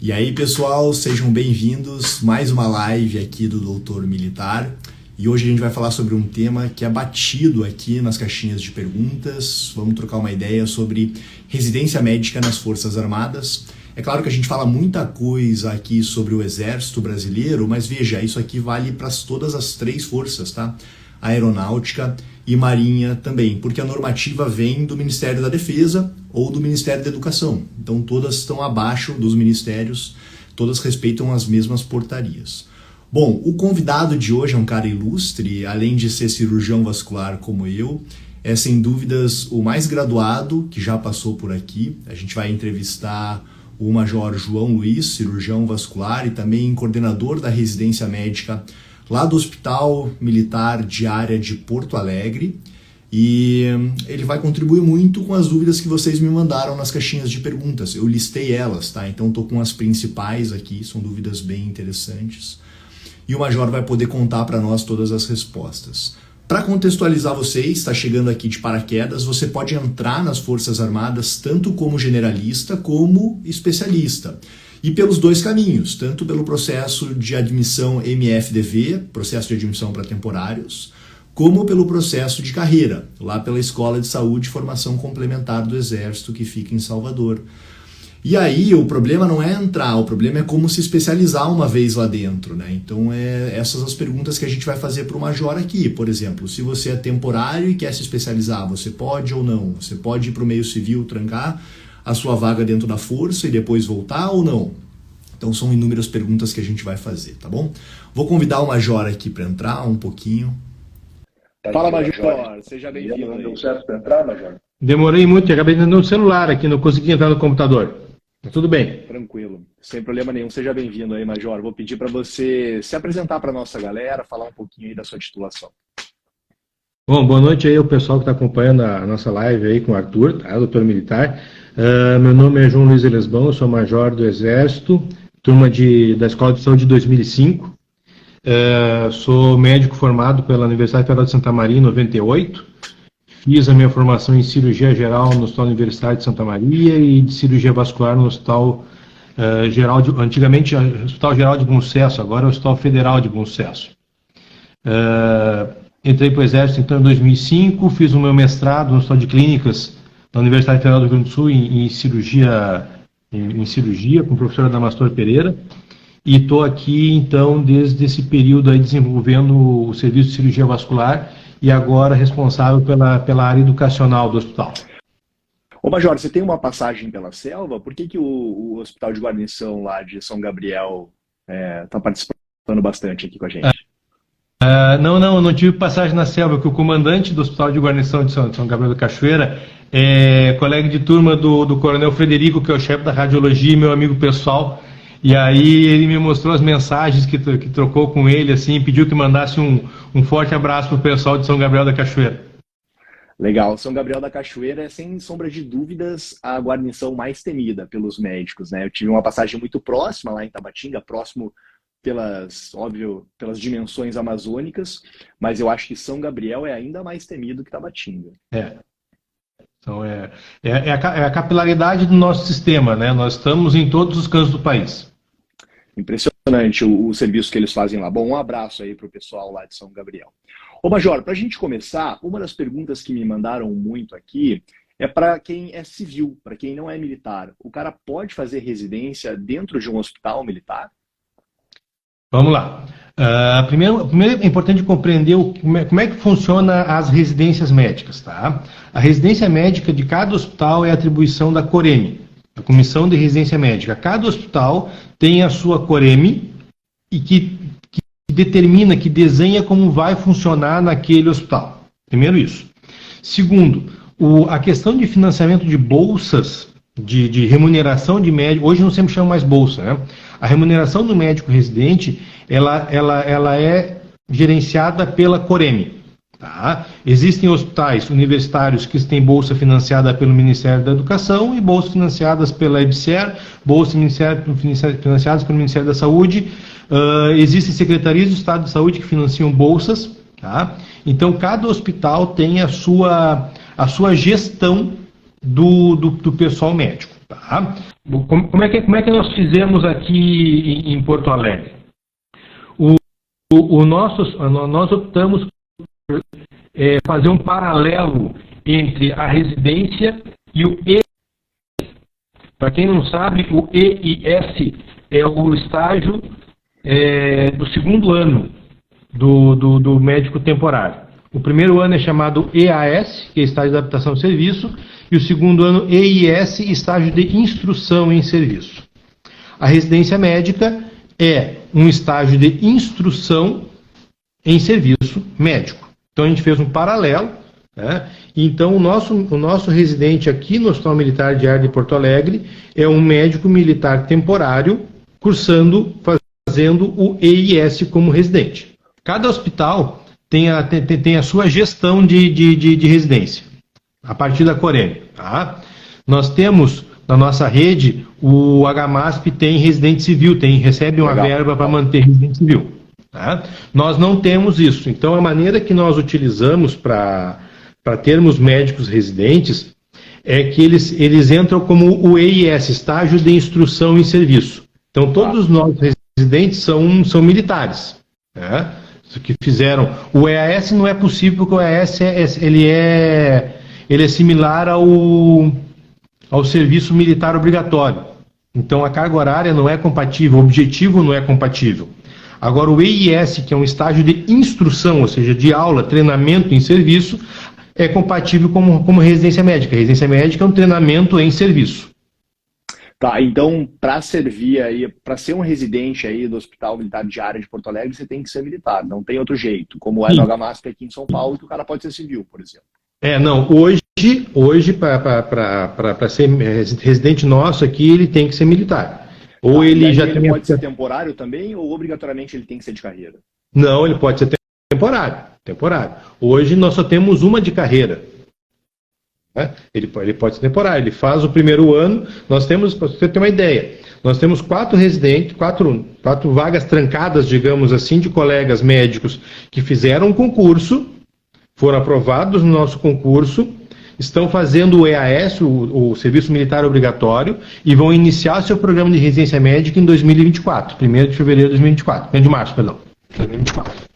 E aí, pessoal, sejam bem-vindos. Mais uma live aqui do Doutor Militar. E hoje a gente vai falar sobre um tema que é batido aqui nas caixinhas de perguntas. Vamos trocar uma ideia sobre residência médica nas Forças Armadas. É claro que a gente fala muita coisa aqui sobre o Exército Brasileiro, mas veja, isso aqui vale para todas as três forças, tá? Aeronáutica e Marinha também, porque a normativa vem do Ministério da Defesa ou do Ministério da Educação. Então todas estão abaixo dos ministérios, todas respeitam as mesmas portarias. Bom, o convidado de hoje é um cara ilustre, além de ser cirurgião vascular como eu, é sem dúvidas o mais graduado que já passou por aqui. A gente vai entrevistar o Major João Luiz, cirurgião vascular e também coordenador da residência médica lá do Hospital Militar de Área de Porto Alegre, e ele vai contribuir muito com as dúvidas que vocês me mandaram nas caixinhas de perguntas. Eu listei elas, tá? Então estou com as principais aqui, são dúvidas bem interessantes. E o Major vai poder contar para nós todas as respostas. Para contextualizar vocês, está chegando aqui de paraquedas, você pode entrar nas Forças Armadas tanto como generalista como especialista. E pelos dois caminhos, tanto pelo processo de admissão MFDV, processo de admissão para temporários, como pelo processo de carreira, lá pela Escola de Saúde e Formação Complementar do Exército, que fica em Salvador. E aí o problema não é entrar, o problema é como se especializar uma vez lá dentro, né? Então essas as perguntas que a gente vai fazer para o Major aqui. Por exemplo, se você é temporário e quer se especializar, você pode ou não? Você pode ir para o meio civil, trancar a sua vaga dentro da força e depois voltar ou não? Então são inúmeras perguntas que a gente vai fazer, tá bom? Vou convidar o Major aqui para entrar um pouquinho. Fala, Major, seja bem-vindo. Deu certo para entrar, Major? Demorei muito, acabei entrando no celular aqui, não consegui entrar no computador. Tudo bem. Tranquilo, sem problema nenhum. Seja bem-vindo aí, Major. Vou pedir para você se apresentar para a nossa galera, falar um pouquinho aí da sua titulação. Bom, boa noite aí ao pessoal que está acompanhando a nossa live aí com o Arthur, tá? Doutor Militar. Meu nome é João Luiz Elesbão, eu sou major do Exército, turma da Escola de Saúde de 2005. Sou médico formado pela Universidade Federal de Santa Maria em 98. Fiz a minha formação em cirurgia geral no Hospital Universitário de Santa Maria e de cirurgia vascular no Hospital antigamente Hospital Geral de Bom Sucesso, agora é o Hospital Federal de Bom Sucesso. Entrei para o Exército então em 2005, fiz o meu mestrado no Hospital de Clínicas da Universidade Federal do Rio Grande do Sul em cirurgia com o professor Adamastor Pereira, e estou aqui então desde esse período aí desenvolvendo o serviço de cirurgia vascular e agora responsável pela área educacional do hospital. Ô Major, você tem uma passagem pela selva? Por que o Hospital de Guarnição lá de São Gabriel está participando bastante aqui com a gente? Não, eu não tive passagem na selva, porque o comandante do Hospital de Guarnição de São Gabriel da Cachoeira é colega de turma do Coronel Frederico, que é o chefe da radiologia e meu amigo pessoal, e aí ele me mostrou as mensagens que trocou com ele, assim, e pediu que mandasse um forte abraço para o pessoal de São Gabriel da Cachoeira. Legal, São Gabriel da Cachoeira é, sem sombra de dúvidas, a guarnição mais temida pelos médicos, né? Eu tive uma passagem muito próxima lá em Tabatinga, próximo pelas dimensões amazônicas, mas eu acho que São Gabriel é ainda mais temido que Tabatinga. Então é a capilaridade do nosso sistema, né? Nós estamos em todos os cantos do país. Impressionante o serviço que eles fazem lá. Bom, um abraço aí para o pessoal lá de São Gabriel. Ô Major, para a gente começar, uma das perguntas que me mandaram muito aqui é para quem é civil, para quem não é militar. O cara pode fazer residência dentro de um hospital militar? Vamos lá. Primeiro é importante compreender como é que funciona as residências médicas, tá? A residência médica de cada hospital é atribuição da COREME, a Comissão de Residência Médica. Cada hospital tem a sua COREME e que determina, que desenha como vai funcionar naquele hospital. Primeiro isso. Segundo, a questão de financiamento de bolsas, de remuneração de médico, hoje não sempre chama mais bolsa, né? A remuneração do médico residente, ela é gerenciada pela COREME. Tá? Existem hospitais universitários que têm bolsa financiada pelo Ministério da Educação e bolsas financiadas pela EBSER, bolsas financiadas pelo Ministério da Saúde. Existem secretarias do Estado de Saúde que financiam bolsas. Tá? Então, cada hospital tem a sua gestão do pessoal médico. Tá? Como é que nós fizemos aqui em Porto Alegre? Nós optamos por fazer um paralelo entre a residência e o EIS. Para quem não sabe, o EIS é o estágio do segundo ano do médico temporário. O primeiro ano é chamado EAS, que é estágio de adaptação ao serviço, e o segundo ano EIS, estágio de instrução em serviço. A residência médica é um estágio de instrução em serviço médico. Então a gente fez um paralelo, né? Então o nosso residente aqui no Hospital Militar Diário de Porto Alegre é um médico militar temporário fazendo o EIS como residente. Cada hospital tem a sua gestão de residência, a partir da Coreme. Tá? Nós temos, na nossa rede, o HMASP tem residente civil, recebe uma verba para manter residente civil. Tá? Nós não temos isso. Então, a maneira que nós utilizamos para termos médicos residentes é que eles entram como o EIS, estágio de instrução em serviço. Então, todos os nossos residentes são militares, né? Que fizeram. O EAS não é possível, porque o EAS ele é similar ao serviço militar obrigatório. Então a carga horária não é compatível, o objetivo não é compatível. Agora o EIS, que é um estágio de instrução, ou seja, de aula, treinamento em serviço, é compatível como residência médica. A residência médica é um treinamento em serviço. Tá, então, para servir aí, para ser um residente aí do Hospital Militar Diário de Porto Alegre, você tem que ser militar, não tem outro jeito, como é no HMASP aqui em São Paulo, que o cara pode ser civil, por exemplo. Não, hoje para ser residente nosso aqui, ele tem que ser militar. Ou ele já ele pode ser temporário também, ou obrigatoriamente ele tem que ser de carreira? Não, ele pode ser temporário. Hoje nós só temos uma de carreira. Ele pode ser temporário, ele faz o primeiro ano. Nós temos, para você ter uma ideia, nós temos 4 residentes, quatro vagas trancadas, digamos assim, de colegas médicos que fizeram um concurso, foram aprovados no nosso concurso, estão fazendo o EAS, o Serviço Militar Obrigatório, e vão iniciar seu programa de residência médica em 2024, 1º de fevereiro de 2024, 1º de março, perdão, 2024.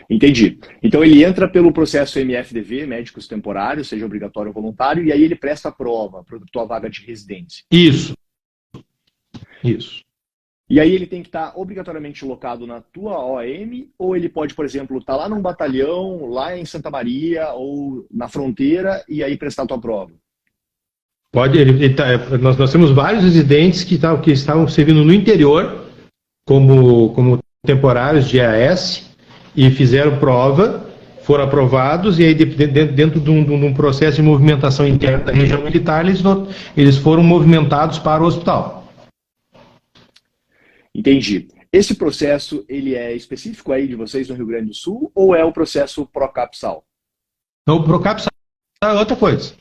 Entendi. Então ele entra pelo processo MFDV, médicos temporários, seja obrigatório ou voluntário, e aí ele presta a prova para a tua vaga de residência. Isso. E aí ele tem que estar obrigatoriamente locado na tua OAM, ou ele pode, por exemplo, estar lá num batalhão, lá em Santa Maria, ou na fronteira, e aí prestar a tua prova? Pode, nós temos vários residentes que estavam servindo no interior como temporários de EAS, e fizeram prova, foram aprovados, e aí dentro de um processo de movimentação interna da região militar, eles foram movimentados para o hospital. Entendi. Esse processo, ele é específico aí de vocês no Rio Grande do Sul, ou é o processo Procapsal? Não, o Procapsal é outra coisa.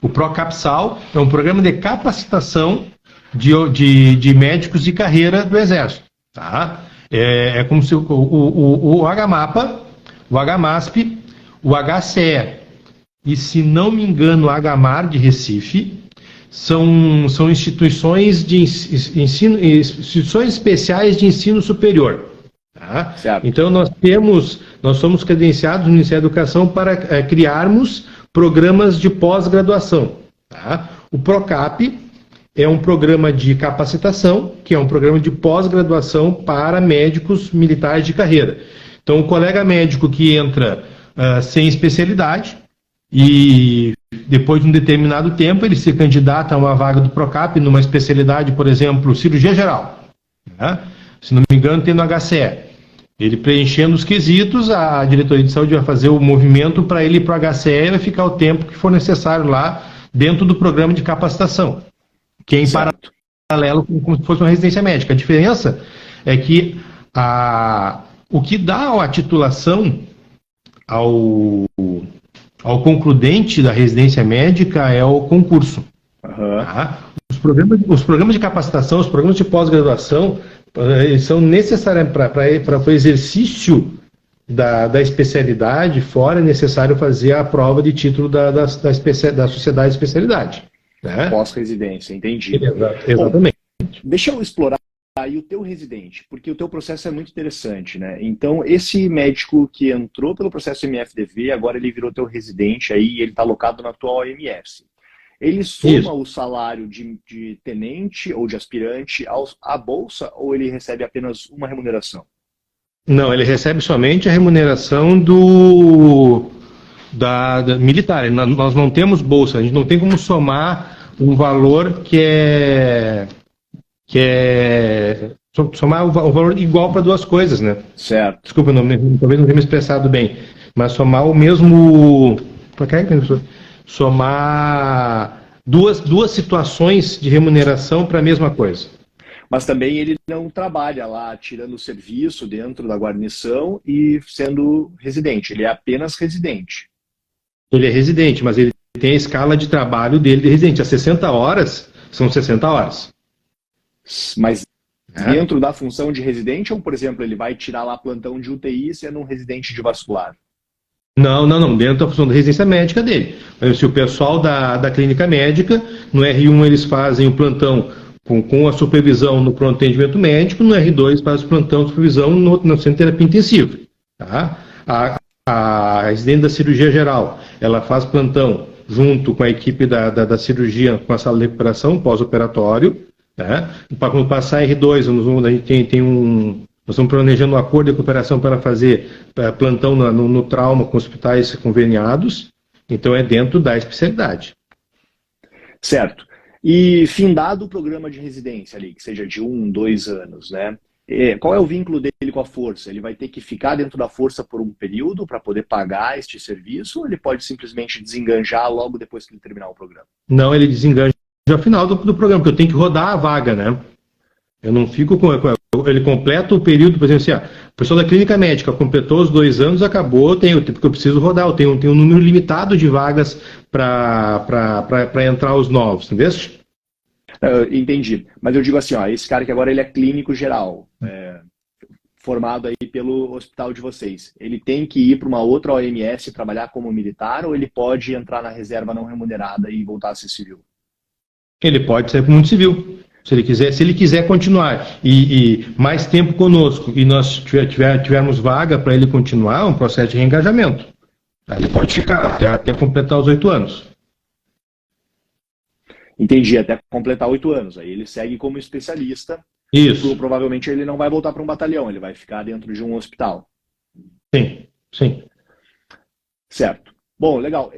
O Procapsal é um programa de capacitação de médicos de carreira do Exército. Tá? É como se o HMAPA, o HMASP, o HCE e, se não me engano, o HMAR de Recife são instituições de ensino, instituições especiais de ensino superior. Tá? Então nós somos credenciados no Ministério da Educação para criarmos programas de pós-graduação. Tá? O PROCAP é um programa de capacitação, que é um programa de pós-graduação para médicos militares de carreira. Então, o colega médico que entra sem especialidade e depois de um determinado tempo ele se candidata a uma vaga do PROCAP numa especialidade, por exemplo, cirurgia geral. Né? Se não me engano, tem no HCE. Ele preenchendo os quesitos, a diretoria de saúde vai fazer o movimento para ele ir para o HCE e vai ficar o tempo que for necessário lá dentro do programa de capacitação, que é em paralelo como se fosse uma residência médica. A diferença é que o que dá a titulação ao concludente da residência médica é o concurso. Tá? Os programas de capacitação, os programas de pós-graduação, eles são necessários para o exercício da especialidade. Fora é necessário fazer a prova de título da sociedade de especialidade. né? Pós-residência, entendi. Exatamente. Bom, deixa eu explorar aí o teu residente, porque o teu processo é muito interessante, né? Então, esse médico que entrou pelo processo MFDV, agora ele virou teu residente aí, ele está alocado na tua OMS. Ele soma o salário de tenente ou de aspirante à bolsa, ou ele recebe apenas uma remuneração? Não, ele recebe somente a remuneração da militar. Nós não temos bolsa, a gente não tem como somar um valor que é somar o valor igual para duas coisas, né? Certo. Desculpa, talvez não tenha me expressado bem, mas somar o mesmo... somar duas situações de remuneração para a mesma coisa. Mas também ele não trabalha lá tirando serviço dentro da guarnição e sendo residente, ele é apenas residente. Ele é residente, mas ele tem a escala de trabalho dele de residente. As 60 horas são 60 horas. Mas dentro da função de residente, ou, por exemplo, ele vai tirar lá plantão de UTI sendo um residente de vascular? Não. Dentro da função da residência médica dele. Se o pessoal da clínica médica, no R1 eles fazem o plantão com a supervisão no pronto atendimento médico, no R2 faz o plantão de supervisão no centro de terapia intensiva. Tá? A residente da cirurgia geral, ela faz plantão junto com a equipe da cirurgia, com a sala de recuperação pós-operatório. Tá? Quando passar R2, a gente nós estamos planejando um acordo de cooperação para fazer plantão no trauma com hospitais conveniados, então é dentro da especialidade. Certo. E findado o programa de residência ali, que seja de 1, 2 anos, né? Qual é o vínculo dele com a força? Ele vai ter que ficar dentro da força por um período para poder pagar este serviço, ou ele pode simplesmente desenganjar logo depois que ele terminar o programa? Não, ele desenganja ao final do programa, porque eu tenho que rodar a vaga, né? Eu não fico com... Ele completa o período, por exemplo, assim, o pessoal da clínica médica completou os 2 anos, acabou, porque eu preciso rodar, eu tenho um número limitado de vagas para entrar os novos, entendeu? Entendi. Mas eu digo assim, ó, esse cara que agora ele é clínico geral, formado aí pelo hospital de vocês, ele tem que ir para uma outra OMS trabalhar como militar, ou ele pode entrar na reserva não remunerada e voltar a ser civil? Ele pode ser muito civil. Se ele quiser continuar e mais tempo conosco e nós tivermos vaga para ele continuar, é um processo de reengajamento. Ele pode ficar até completar os 8 anos. Entendi, até completar 8 anos. Aí ele segue como especialista. Isso. Provavelmente ele não vai voltar para um batalhão, ele vai ficar dentro de um hospital. Sim. Certo. Bom, legal.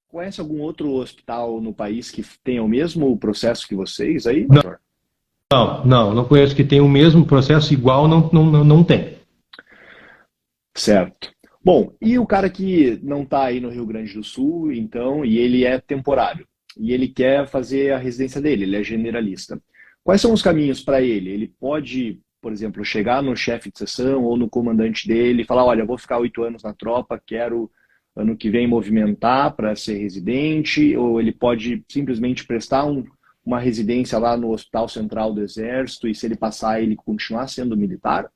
Conhece algum outro hospital no país que tenha o mesmo processo que vocês aí, doutor? Não conheço que tenha o mesmo processo, igual não tem. Certo. Bom, e o cara que não está aí no Rio Grande do Sul, então, e ele é temporário, e ele quer fazer a residência dele, ele é generalista. Quais são os caminhos para ele? Ele pode, por exemplo, chegar no chefe de seção ou no comandante dele e falar, olha, eu vou ficar 8 anos na tropa, quero ano que vem movimentar para ser residente, ou ele pode simplesmente prestar uma residência lá no Hospital Central do Exército e se ele passar, ele continuar sendo militar?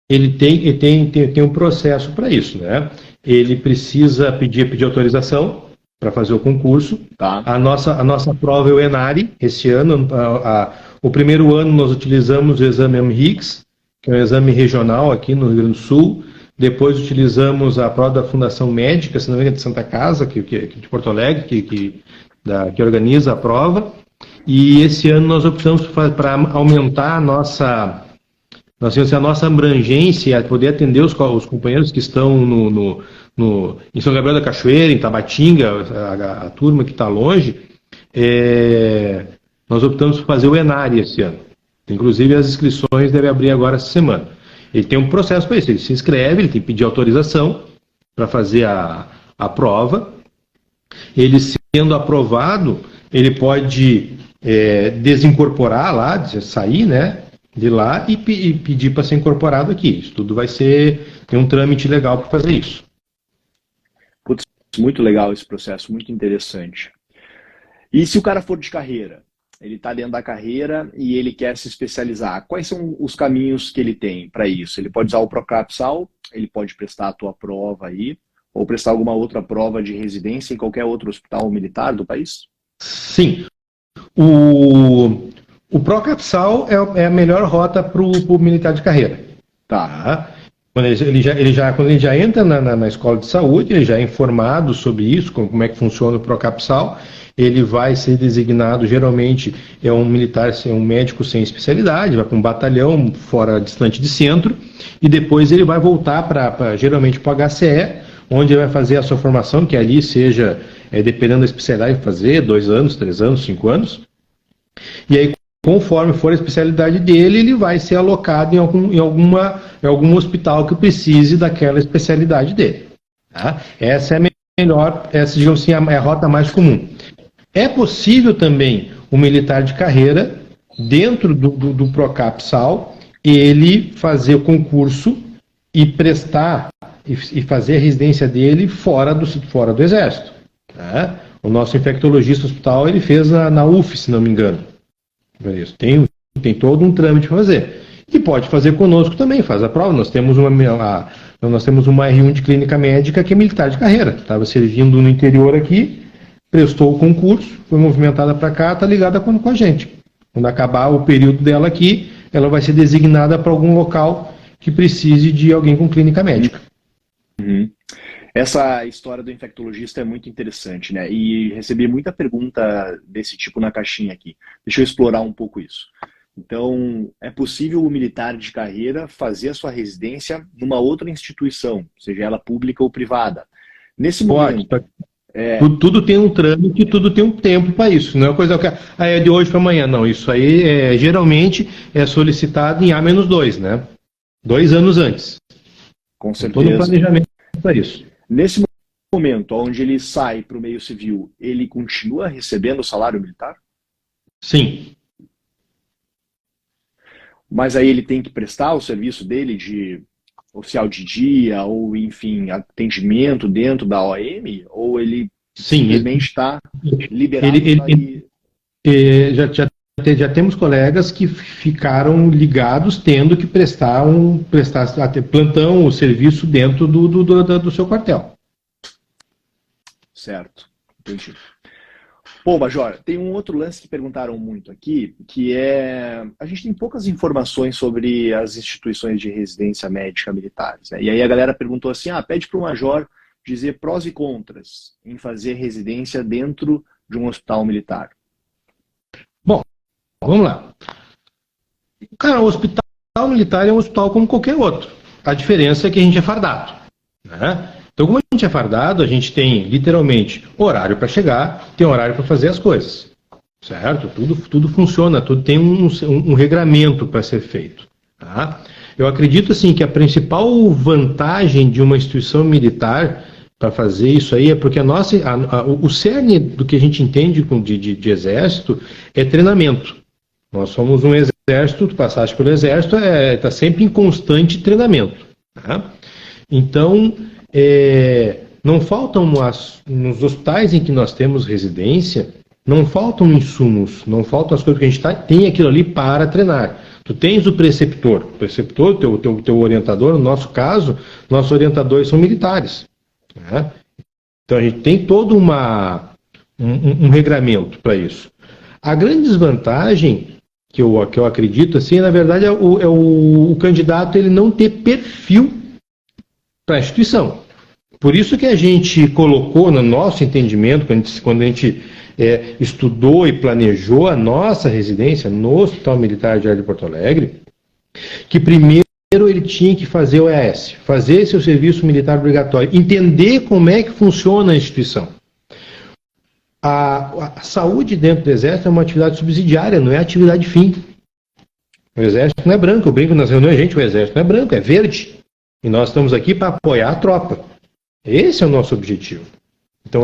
Ele tem um processo para isso, né? Ele precisa pedir autorização para fazer o concurso. Tá. A nossa prova é o ENARI. Esse ano, o primeiro ano nós utilizamos o exame AMRIX, que é um exame regional aqui no Rio Grande do Sul. Depois utilizamos a prova da Fundação Médica, se não me engano, de Santa Casa, que de Porto Alegre, que organiza a prova. E esse ano nós optamos para aumentar a nossa abrangência, a poder atender os companheiros que estão em São Gabriel da Cachoeira, em Tabatinga, a turma que está longe. Nós optamos por fazer o ENARI esse ano. Inclusive as inscrições devem abrir agora essa semana. Ele tem um processo para isso, ele se inscreve, ele tem que pedir autorização para fazer a prova. Ele sendo aprovado, ele pode desincorporar lá, sair, né, de lá e pedir para ser incorporado aqui. Isso tudo tem um trâmite legal para fazer isso. Putz, muito legal esse processo, muito interessante. E se o cara for de carreira? Ele está dentro da carreira e ele quer se especializar. Quais são os caminhos que ele tem para isso? Ele pode usar o Procapsal, ele pode prestar a tua prova aí, ou prestar alguma outra prova de residência em qualquer outro hospital militar do país? Sim. O Procapsal é a melhor rota para o militar de carreira. Tá? Quando ele já entra na escola de saúde, ele já é informado sobre isso, como é que funciona o Procapsal. Ele vai ser designado, geralmente é um militar, um médico sem especialidade, vai para um batalhão fora, distante de centro, e depois ele vai voltar geralmente para o HCE, onde ele vai fazer a sua formação, que ali seja, dependendo da especialidade, fazer 2 anos, 3 anos, 5 anos. E aí, conforme for a especialidade dele, ele vai ser alocado em algum hospital que precise daquela especialidade dele. Tá? Essa é a melhor, digamos assim, é a rota mais comum. É possível também o militar de carreira, dentro do Procapsal, ele fazer o concurso e prestar e fazer a residência dele fora do Exército. Tá? O nosso infectologista hospital, ele fez na UF, se não me engano. Tem todo um trâmite para fazer. E pode fazer conosco também, faz a prova. Nós temos uma R1 de clínica médica que é militar de carreira. Estava servindo no interior aqui, prestou o concurso, foi movimentada para cá, está ligada com a gente. Quando acabar o período dela aqui, ela vai ser designada para algum local que precise de alguém com clínica médica. Uhum. Essa história do infectologista é muito interessante, né? E recebi muita pergunta desse tipo na caixinha aqui. Deixa eu explorar um pouco isso. Então, é possível o militar de carreira fazer a sua residência numa outra instituição, seja ela pública ou privada? Nesse momento... Tudo tem um trâmite, tudo tem um tempo para isso. Não é uma coisa que é de hoje para amanhã, não. Isso aí geralmente é solicitado em A-2, né? 2 anos antes. Com certeza. Todo um planejamento para isso. Nesse momento, onde ele sai para o meio civil, ele continua recebendo o salário militar? Sim. Mas aí ele tem que prestar o serviço dele de oficial de dia, ou enfim, atendimento dentro da OM? Ou ele simplesmente está liberado? Já temos colegas que ficaram ligados tendo que prestar plantão, o serviço dentro do seu quartel. Certo, entendi. Bom, Major, tem um outro lance que perguntaram muito aqui, que é... A gente tem poucas informações sobre as instituições de residência médica militares, né? E aí a galera perguntou assim, pede para o Major dizer prós e contras em fazer residência dentro de um hospital militar. Bom, vamos lá. Cara, o hospital militar é um hospital como qualquer outro. A diferença é que a gente é fardado, né? Então, como a gente é fardado, a gente tem, literalmente, horário para chegar, tem horário para fazer as coisas, certo? Tudo funciona, tudo tem um regramento para ser feito. Tá? Eu acredito, assim, que a principal vantagem de uma instituição militar para fazer isso aí é porque o cerne do que a gente entende de exército é treinamento. Nós somos um exército, tu passaste pelo exército, está sempre em constante treinamento. Tá? Então... não faltam nos hospitais em que nós temos residência, não faltam insumos, não faltam as coisas que a gente tem aquilo ali para treinar. Tu tens o preceptor, teu orientador, no nosso caso, nossos orientadores são militares. Né? Então a gente tem todo um regramento para isso. A grande desvantagem que eu acredito, assim, na verdade, é o candidato ele não ter perfil para a instituição. Por isso que a gente colocou no nosso entendimento, quando a gente estudou e planejou a nossa residência no Hospital Militar de Porto Alegre, que primeiro ele tinha que fazer o EAS, fazer seu serviço militar obrigatório, entender como é que funciona a instituição. A saúde dentro do Exército é uma atividade subsidiária, não é atividade fim. O Exército não é branco, eu brinco nas reuniões, gente, o Exército não é branco, é verde. E nós estamos aqui para apoiar a tropa. Esse é o nosso objetivo. Então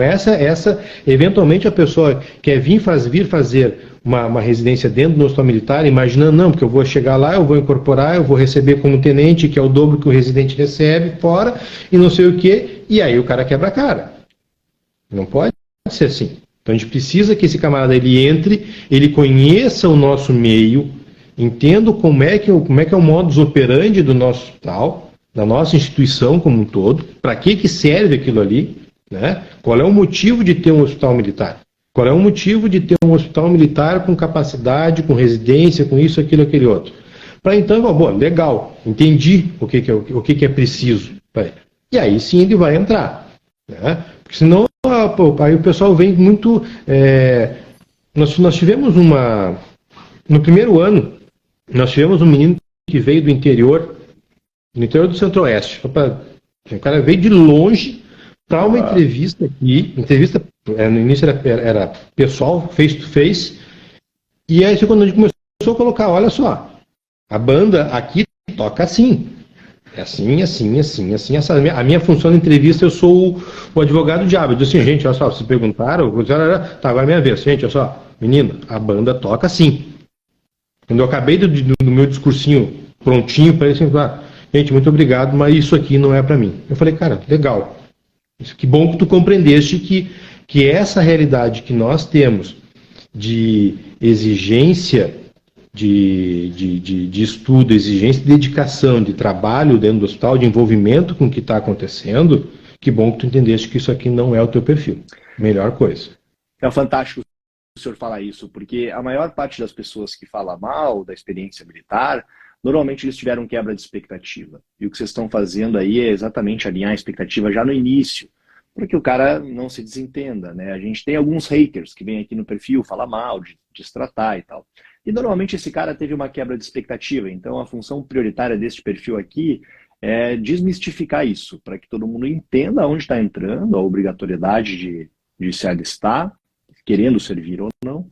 eventualmente a pessoa quer vir fazer uma residência dentro do hospital militar, imaginando, não, porque eu vou chegar lá, eu vou incorporar, eu vou receber como tenente, que é o dobro que o residente recebe, fora, e não sei o quê, e aí o cara quebra a cara. Não pode ser assim. Então a gente precisa que esse camarada ele entre, ele conheça o nosso meio, entenda como é que é o modus operandi do nosso hospital, da nossa instituição como um todo, para que serve aquilo ali, né? Qual é o motivo de ter um hospital militar? Qual é o motivo de ter um hospital militar com capacidade, com residência, com isso, aquilo, aquele outro? Para então, bom, legal, entendi o que é preciso. E aí sim ele vai entrar. Né? Porque senão aí o pessoal vem muito... Nós tivemos no primeiro ano, nós tivemos um menino que veio do interior do Centro-Oeste. O cara veio de longe para uma entrevista aqui. No início era pessoal, face to face. E aí quando a gente começou a colocar, olha só, a banda aqui toca assim. É assim, assim, assim, assim. A minha função na entrevista, eu sou o advogado diabo. Eu disse assim, gente, olha só, vocês perguntaram, tá, agora é minha vez. Gente, olha só, menina, a banda toca assim. Quando eu acabei do meu discursinho prontinho, falei assim, gente, muito obrigado, mas isso aqui não é para mim. Eu falei, cara, legal. Que bom que tu compreendeste que essa realidade que nós temos de exigência de estudo, exigência de dedicação, de trabalho dentro do hospital, de envolvimento com o que está acontecendo, que bom que tu entendeste que isso aqui não é o teu perfil. Melhor coisa. É fantástico o senhor falar isso, porque a maior parte das pessoas que fala mal da experiência militar, normalmente eles tiveram quebra de expectativa. E o que vocês estão fazendo aí é exatamente alinhar a expectativa já no início, para que o cara não se desentenda, né? A gente tem alguns haters que vêm aqui no perfil falar mal, de destratar e tal. E normalmente esse cara teve uma quebra de expectativa, então a função prioritária deste perfil aqui é desmistificar isso, para que todo mundo entenda onde está entrando, a obrigatoriedade de se alistar, querendo servir ou não,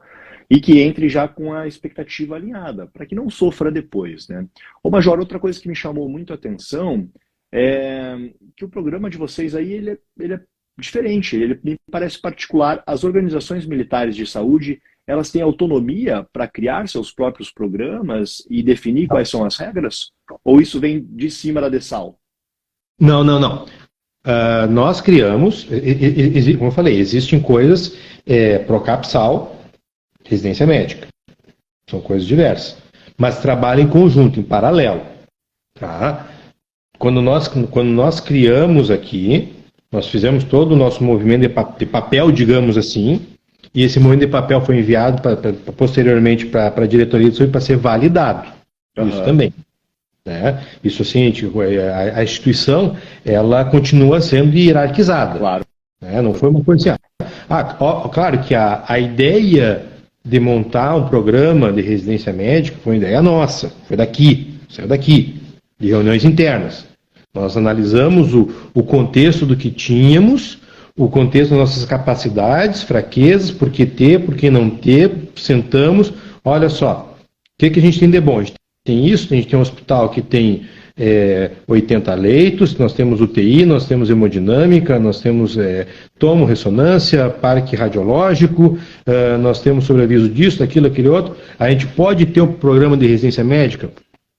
e que entre já com a expectativa alinhada, para que não sofra depois, né? Ô Major, outra coisa que me chamou muito a atenção é que o programa de vocês aí, ele é diferente, ele me parece particular. As organizações militares de saúde, elas têm autonomia para criar seus próprios programas e definir quais são as regras? Ou isso vem de cima da DESAL? Não. Nós criamos, como eu falei, existem coisas, Procapsal, residência médica. São coisas diversas. Mas trabalham em conjunto, em paralelo. Tá? Quando nós criamos aqui, nós fizemos todo o nosso movimento de papel, digamos assim, e esse movimento de papel foi enviado posteriormente para a diretoria de saúde para ser validado. Isso também. Né? Isso assim, a instituição, ela continua sendo hierarquizada. Claro. Né? Não foi uma coisa assim. Claro que a ideia de montar um programa de residência médica foi uma ideia nossa, saiu daqui, de reuniões internas. Nós analisamos o contexto do que tínhamos, o contexto das nossas capacidades, fraquezas, por que ter, por que não ter, sentamos, olha só, o que a gente tem de bom? A gente tem isso, a gente tem um hospital que tem 80 leitos, nós temos UTI, nós temos hemodinâmica, nós temos tomo-ressonância, parque radiológico, nós temos sobreaviso disso, daquilo, aquele outro. A gente pode ter um programa de residência médica?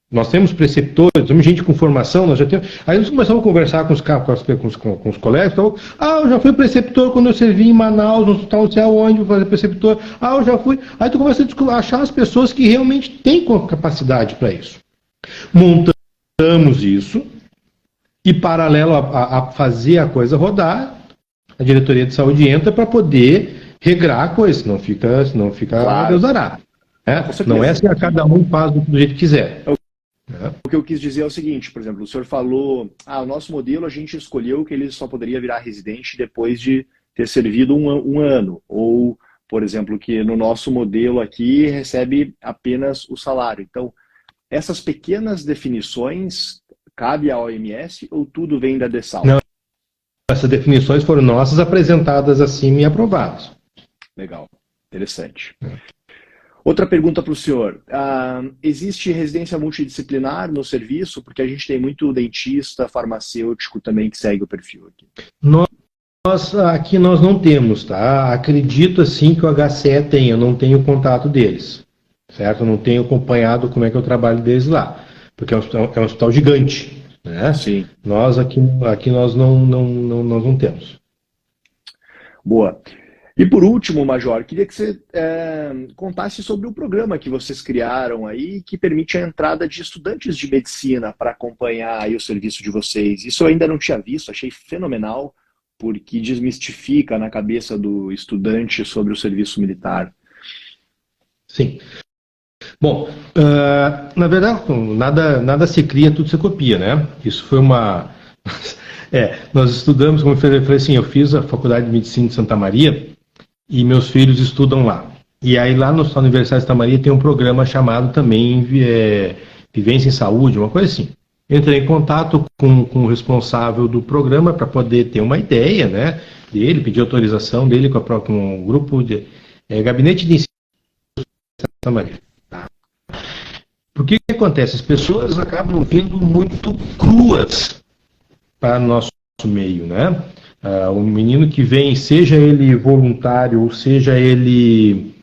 Nós temos preceptores, temos gente com formação, nós já temos. Aí nós começamos a conversar com os colegas, então, eu já fui preceptor quando eu servi em Manaus, no hospital não sei aonde, vou fazer preceptor, eu já fui. Aí tu começa a achar as pessoas que realmente têm capacidade para isso. Montamos isso, e paralelo a fazer a coisa rodar, a diretoria de saúde entra para poder regrar a coisa, senão fica claro. Deus dará. Não é assim, a cada um faz do jeito que quiser. O que eu quis dizer é o seguinte, por exemplo, o senhor falou, o nosso modelo a gente escolheu que ele só poderia virar residente depois de ter servido um ano. Ou, por exemplo, que no nosso modelo aqui recebe apenas o salário. Então, essas pequenas definições cabe à OMS ou tudo vem da DESAL? Não, essas definições foram nossas, apresentadas assim e aprovadas. Legal, interessante. Outra pergunta para o senhor. Existe residência multidisciplinar no serviço? Porque a gente tem muito dentista, farmacêutico também que segue o perfil aqui. Aqui nós não temos, tá? Acredito assim que o HCE tem, eu não tenho contato deles, certo? Eu não tenho acompanhado como é que é o trabalho deles lá, porque é um hospital gigante, né? Sim. Nós aqui nós não temos. Boa. E por último, Major, queria que você contasse sobre o programa que vocês criaram aí, que permite a entrada de estudantes de medicina para acompanhar aí o serviço de vocês. Isso eu ainda não tinha visto, achei fenomenal. porque desmistifica na cabeça do estudante sobre o serviço militar. Sim. Bom, na verdade, nada se cria, tudo se copia, né? Isso foi uma... nós estudamos, como eu falei assim, eu fiz a Faculdade de Medicina de Santa Maria e meus filhos estudam lá. E aí lá na Universidade de Santa Maria tem um programa chamado também Vivência em Saúde, uma coisa assim. Entrei em contato com o responsável do programa para poder ter uma ideia, né, dele, pedir autorização dele com o grupo de Gabinete de Ensino de Santa Maria. Porque o que acontece? As pessoas acabam vindo muito cruas para nosso meio, né? O menino que vem, seja ele voluntário ou seja ele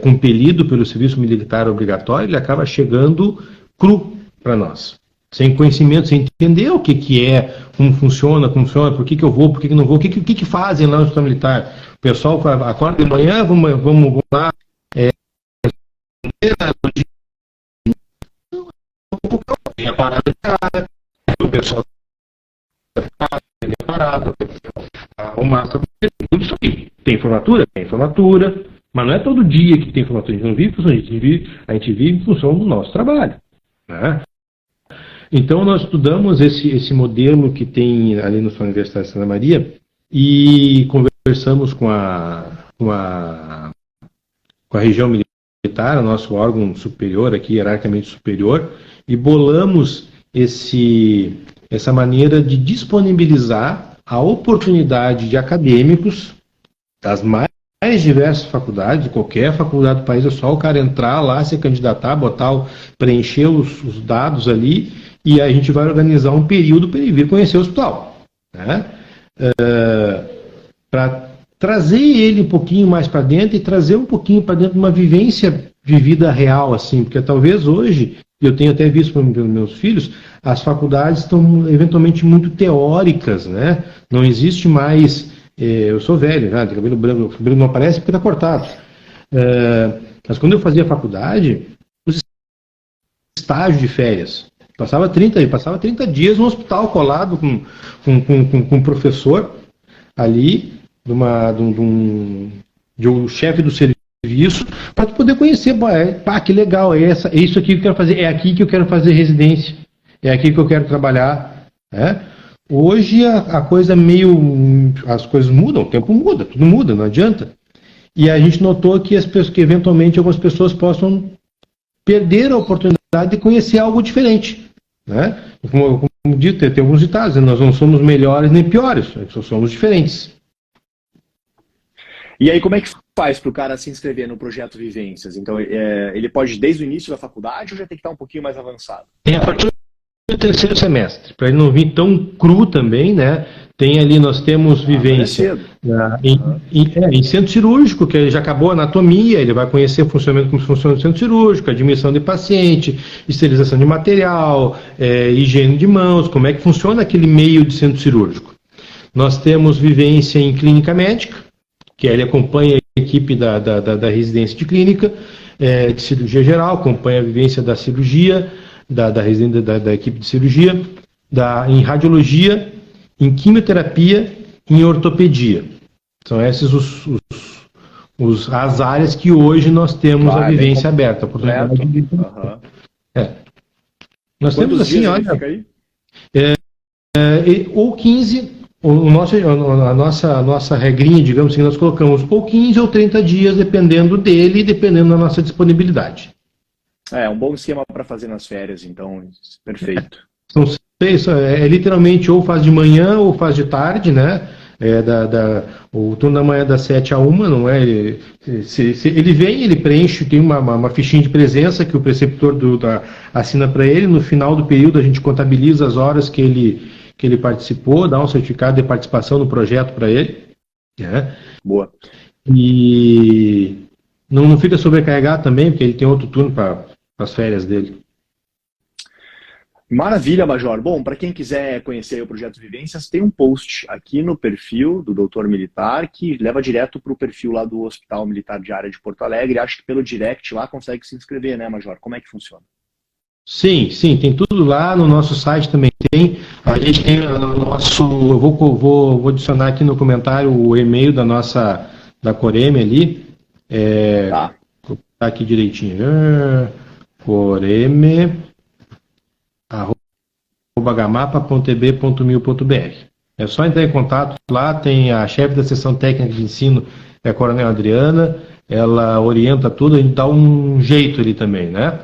compelido pelo serviço militar obrigatório, ele acaba chegando cru para nós. Sem conhecimento, sem entender o que é, como funciona, por que eu vou, por que não vou, o que fazem lá no hospital militar. O pessoal acorda de manhã, vamos lá, o pessoal parado, tudo isso aqui. Tem formatura? Tem formatura, mas não é todo dia que tem formatura. A gente não vive, a gente vive em função do nosso trabalho, né? Então, nós estudamos esse modelo que tem ali na Universidade de Santa Maria e conversamos com a região militar, o nosso órgão superior aqui, hierarquicamente superior, e bolamos essa maneira de disponibilizar a oportunidade de acadêmicos das mais diversas faculdades, de qualquer faculdade do país, é só o cara entrar lá, se candidatar, preencher os dados ali, e a gente vai organizar um período para ele vir conhecer o hospital, né? Para trazer ele um pouquinho mais para dentro e trazer um pouquinho para dentro de uma vivência vivida real, assim, porque talvez hoje, eu tenho até visto pelos meus filhos, as faculdades estão eventualmente muito teóricas, né? Não existe mais, eu sou velho, né? De cabelo branco, o cabelo não aparece porque está cortado. Mas quando eu fazia faculdade, os estágios de férias, passava 30 dias no hospital colado com um professor ali, de um chefe do serviço, para poder conhecer, que legal, é isso aqui que eu quero fazer, é aqui que eu quero fazer residência, é aqui que eu quero trabalhar, né? Hoje a coisa as coisas mudam, o tempo muda, tudo muda, não adianta. E a gente notou que eventualmente algumas pessoas possam perder a oportunidade de conhecer algo diferente, né? Como dito, tem alguns ditados, nós não somos melhores nem piores, nós só somos diferentes. E aí, como é que faz para o cara se inscrever no projeto Vivências? Então, ele pode desde o início da faculdade ou já tem que estar um pouquinho mais avançado? Tem a partir do terceiro semestre, para ele não vir tão cru também, né? Nós temos vivência em centro cirúrgico, que ele já acabou a anatomia, ele vai conhecer o funcionamento, como funciona o centro cirúrgico, admissão de paciente, esterilização de material, higiene de mãos, como é que funciona aquele meio de centro cirúrgico. Nós temos vivência em clínica médica, que ele acompanha a equipe da residência de clínica, de cirurgia geral, acompanha a vivência da cirurgia, da equipe de cirurgia, em radiologia, em quimioterapia e em ortopedia. São essas as áreas que hoje nós temos a vivência aberta. Nós temos assim, olha, ou 15, a nossa regrinha, digamos assim, nós colocamos ou 15 ou 30 dias, dependendo dele e dependendo da nossa disponibilidade. Um bom esquema para fazer nas férias, então, perfeito. Literalmente ou faz de manhã ou faz de tarde, né? O turno da manhã é das 7 a 1, não é? Ele vem, ele preenche, tem uma fichinha de presença que o preceptor assina para ele. No final do período a gente contabiliza as horas que ele participou, dá um certificado de participação no projeto para ele. Né? Boa. E não fica sobrecarregado também, porque ele tem outro turno para as férias dele. Maravilha, Major. Bom, para quem quiser conhecer o Projeto Vivências, tem um post aqui no perfil do Doutor Militar que leva direto para o perfil lá do Hospital Militar de Área de Porto Alegre. Acho que pelo direct lá consegue se inscrever, né, Major? Como é que funciona? Sim, tem tudo lá. No nosso site também tem. A gente tem o nosso. Eu vou adicionar aqui no comentário o e-mail da Coreme ali. Tá. Vou botar aqui direitinho. coreme@gamapa.eb.mil.br. É só entrar em contato lá, tem a chefe da seção técnica de ensino, é a Coronel Adriana, ela orienta tudo, a gente dá um jeito ali também, né?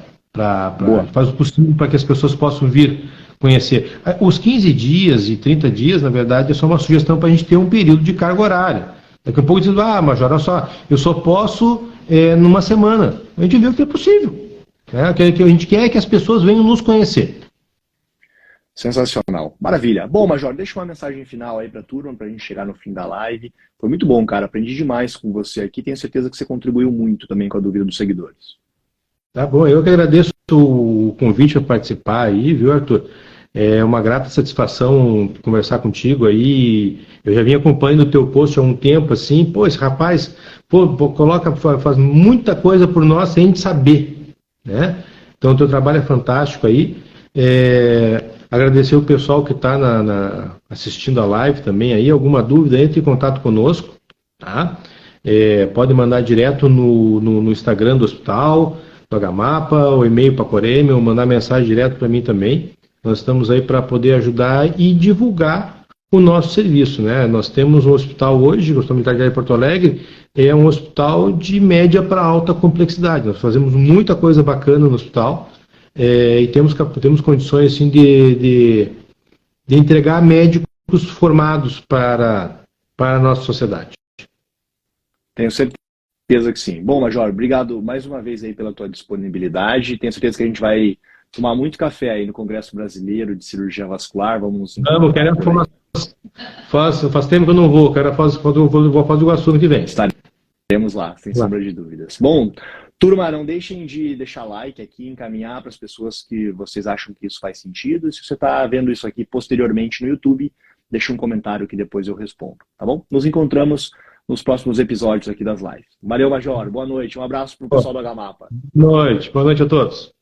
Faz o possível para que as pessoas possam vir conhecer. Os 15 dias e 30 dias, na verdade, é só uma sugestão para a gente ter um período de carga horária. Daqui a pouco dizendo, Major, olha só, eu só posso numa semana. A gente vê o que é possível. Né? O que a gente quer é que as pessoas venham nos conhecer. Sensacional. Maravilha. Bom, Major, deixa uma mensagem final aí para a turma, para a gente chegar no fim da live. Foi muito bom, cara. Aprendi demais com você aqui. Tenho certeza que você contribuiu muito também com a dúvida dos seguidores. Tá bom. Eu que agradeço o convite para participar aí, viu, Arthur? É uma grata satisfação conversar contigo aí. Eu já vim acompanhando o teu post há um tempo, assim. Pô, esse rapaz, faz muita coisa por nós sem a gente saber, né? Então, o teu trabalho é fantástico aí. Agradecer o pessoal que está assistindo a live também aí. Alguma dúvida, entre em contato conosco, tá? Pode mandar direto no Instagram do hospital, do Agamapa, o e-mail para a Coreme, ou mandar mensagem direto para mim também. Nós estamos aí para poder ajudar e divulgar o nosso serviço, né? Nós temos um hospital hoje, o Hospital Militar de Porto Alegre, é um hospital de média para alta complexidade. Nós fazemos muita coisa bacana no hospital. E temos condições assim, de entregar médicos formados para a nossa sociedade. Tenho certeza que sim. Bom, Major, obrigado mais uma vez aí pela tua disponibilidade. Tenho certeza que a gente vai tomar muito café aí no Congresso Brasileiro de Cirurgia Vascular. Vamos faz tempo que eu não vou, quero quando eu vou fazer o assunto que vem. Estaremos lá, sem sombra de dúvidas. Bom, turma, não deixem de deixar like aqui, encaminhar para as pessoas que vocês acham que isso faz sentido. E se você está vendo isso aqui posteriormente no YouTube, deixa um comentário que depois eu respondo, tá bom? Nos encontramos nos próximos episódios aqui das lives. Valeu, Major. Boa noite. Um abraço para o pessoal do Agamapa. Boa noite a todos.